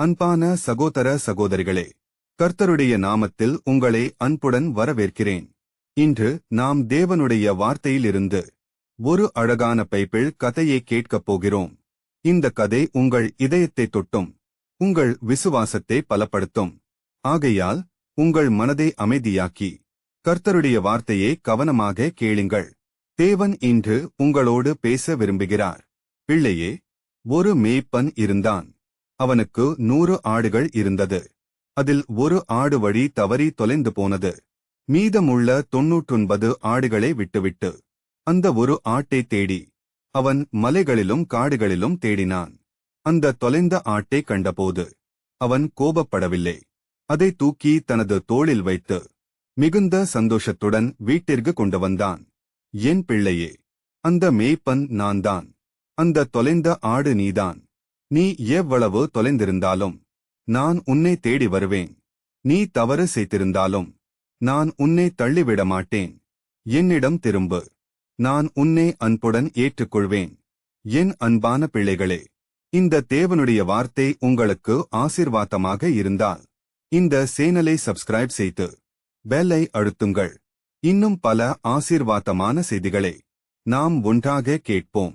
அன்பான சகோதர சகோதரிகளே, கர்த்தருடைய நாமத்தில் உங்களை அன்புடன் வரவேற்கிறேன். இன்று நாம் தேவனுடைய வார்த்தையிலிருந்து ஒரு அழகான பைபிள் கதையை கேட்கப் போகிறோம். இந்த கதை உங்கள் இதயத்தை தொட்டும் உங்கள் விசுவாசத்தை பலப்படுத்தும். ஆகையால் உங்கள் மனதை அமைதியாக்கி கர்த்தருடைய வார்த்தையை கவனமாக கேளுங்கள். தேவன் இன்று உங்களோடு பேச விரும்புகிறார். பிள்ளையே, ஒரு மேய்ப்பன் இருந்தான். அவனுக்கு 100 ஆடுகள் இருந்தது. அதில் ஒரு ஆடு வழி தவறி தொலைந்து போனது. மீதமுள்ள 99 ஆடுகளை விட்டுவிட்டு அந்த ஒரு ஆட்டை தேடி அவன் மலைகளிலும் காடுகளிலும் தேடினான். அந்த தொலைந்த ஆட்டை கண்டபோது அவன் கோபப்படவில்லை. அதை தூக்கி தனது தோளில் வைத்து மிகுந்த சந்தோஷத்துடன் வீட்டிற்கு கொண்டு வந்தான். என் பிள்ளையே, அந்த மேய்ப்பன் நான்தான். அந்த தொலைந்த ஆடு நீதான். நீ எவ்வளவு தொலைந்திருந்தாலும் நான் உன்னை தேடி வருவேன். நீ தவறு செய்திருந்தாலும் நான் உன்னை தள்ளிவிட மாட்டேன். என்னிடம் திரும்பு. நான் உன்னை அன்புடன் ஏற்றுக்கொள்வேன். என் அன்பான பிள்ளைகளே, இந்த தேவனுடைய வார்த்தை உங்களுக்கு ஆசீர்வாதமாக இருந்தால் இந்த சேனலை சப்ஸ்கிரைப் செய்து பெல்லை அழுத்துங்கள். இன்னும் பல ஆசீர்வாதமான செய்திகளை நாம் ஒன்றாக கேட்போம்.